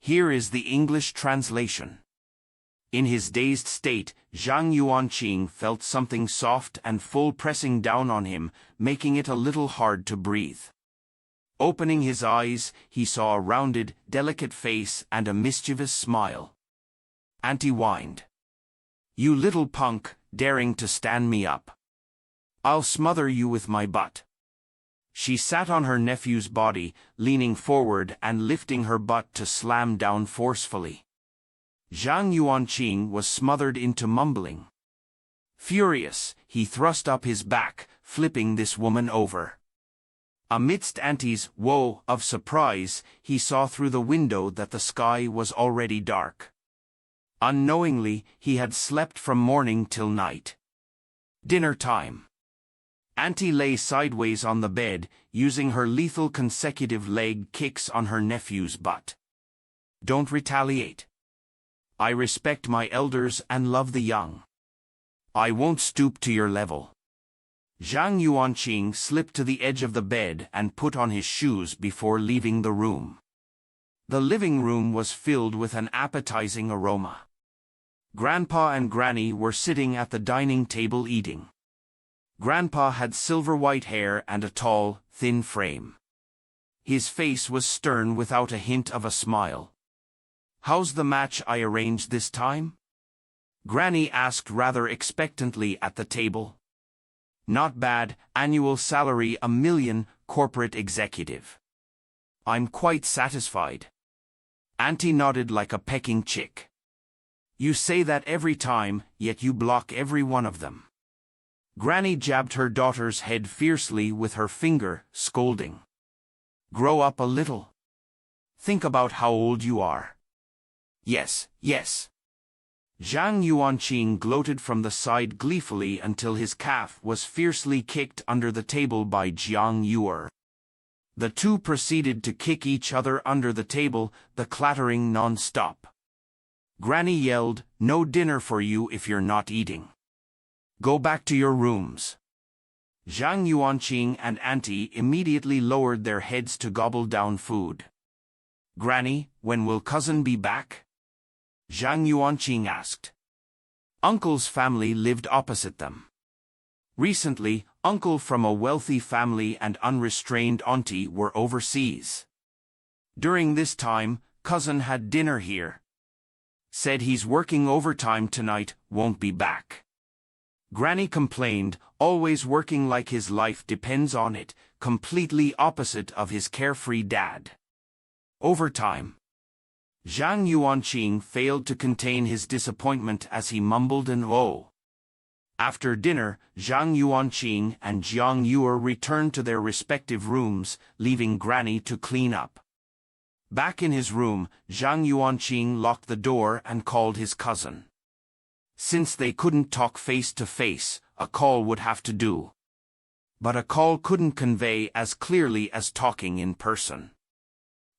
Here is the English translation. In his dazed state, Zhang Yuanqing felt something soft and full pressing down on him, making it a little hard to breathe. Opening his eyes, he saw a rounded, delicate face and a mischievous smile. Auntie whined. "You little punk, daring to stand me up. I'll smother you with my butt." She sat on her nephew's body, leaning forward and lifting her butt to slam down forcefully. Zhang Yuanqing was smothered into mumbling. Furious, he thrust up his back, flipping this woman over. Amidst Auntie's woe of surprise, he saw through the window that the sky was already dark. Unknowingly, he had slept from morning till night. Dinner time. Auntie lay sideways on the bed, using her lethal consecutive leg kicks on her nephew's butt. "Don't retaliate. I respect my elders and love the young. I won't stoop to your level." Zhang Yuanqing slipped to the edge of the bed and put on his shoes before leaving the room. The living room was filled with an appetizing aroma. Grandpa and Granny were sitting at the dining table eating. Grandpa had silver-white hair and a tall, thin frame. His face was stern without a hint of a smile. "How's the match I arranged this time?" Granny asked rather expectantly at the table. "Not bad, annual salary $1 million, corporate executive. I'm quite satisfied." Auntie nodded like a pecking chick. "You say that every time, yet you block every one of them." Granny jabbed her daughter's head fiercely with her finger, scolding. "Grow up a little. Think about how old you are." "Yes, yes." Zhang Yuanqing gloated from the side gleefully until his calf was fiercely kicked under the table by Jiang Yuer. The two proceeded to kick each other under the table, the clattering non-stop. Granny yelled, "No dinner for you if you're not eating. Go back to your rooms." Zhang Yuanqing and Auntie immediately lowered their heads to gobble down food. "Granny, when will cousin be back?" Zhang Yuanqing asked. Uncle's family lived opposite them. Recently, uncle from a wealthy family and unrestrained auntie were overseas. During this time, cousin had dinner here. Said he's working overtime tonight, won't be back. Granny complained, always working like his life depends on it, completely opposite of his carefree dad. Overtime. Zhang Yuanqing failed to contain his disappointment as he mumbled an "oh." After dinner, Zhang Yuanqing and Jiang Yuer returned to their respective rooms, leaving Granny to clean up. Back in his room, Zhang Yuanqing locked the door and called his cousin. Since they couldn't talk face to face, a call would have to do. But a call couldn't convey as clearly as talking in person.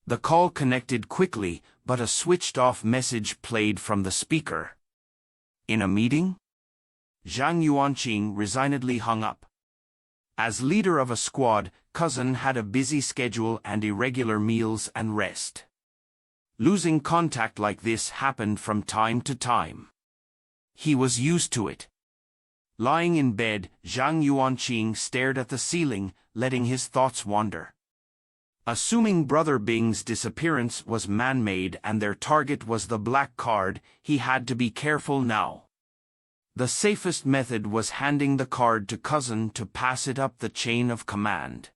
The call connected quickly, but a switched-off message played from the speaker. "In a meeting?" Zhang Yuanqing resignedly hung up. As leader of a squad, cousin had a busy schedule and irregular meals and rest. Losing contact like this happened from time to time. He was used to it. Lying in bed, Zhang Yuanqing stared at the ceiling, letting his thoughts wander. Assuming Brother Bing's disappearance was man-made and their target was the black card, he had to be careful now. The safest method was handing the card to cousin to pass it up the chain of command.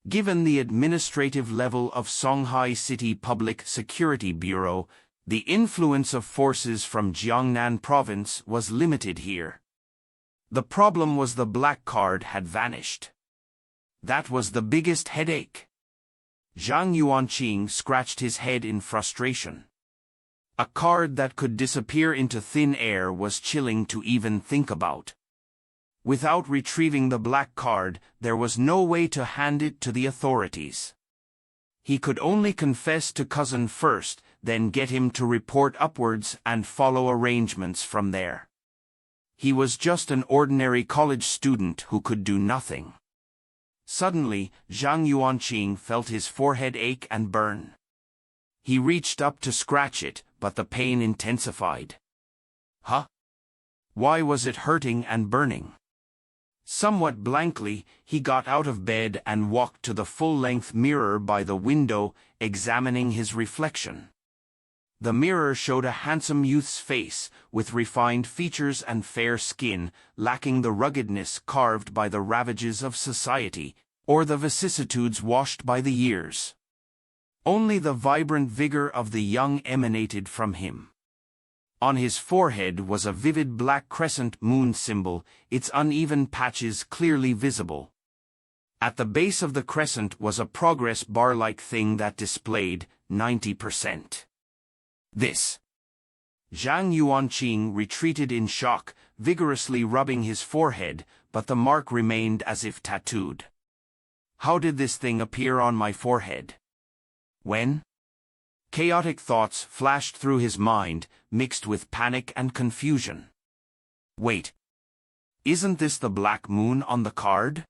Given the administrative level of Songhai City Public Security Bureau, the influence of forces from Jiangnan Province was limited here. The problem was the black card had vanished. That was the biggest headache. Zhang Yuanqing scratched his head in frustration. A card that could disappear into thin air was chilling to even think about. Without retrieving the black card, there was no way to hand it to the authorities. He could only confess to cousin first, then get him to report upwards and follow arrangements from there. He was just an ordinary college student who could do nothing. Suddenly, Zhang Yuanqing felt his forehead ache and burn. He reached up to scratch it, but the pain intensified. Huh? Why was it hurting and burning? Somewhat blankly, he got out of bed and walked to the full-length mirror by the window, examining his reflection. The mirror showed a handsome youth's face, with refined features and fair skin, lacking the ruggedness carved by the ravages of society, or the vicissitudes washed by the years. Only the vibrant vigor of the young emanated from him. On his forehead was a vivid black crescent moon symbol, its uneven patches clearly visible. At the base of the crescent was a progress bar-like thing that displayed 90%. This. Zhang Yuanqing retreated in shock, vigorously rubbing his forehead, but the mark remained as if tattooed. How did this thing appear on my forehead? When? Chaotic thoughts flashed through his mind, mixed with panic and confusion. Wait. Isn't this the black moon on the card?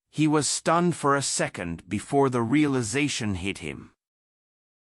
He was stunned for a second before the realization hit him.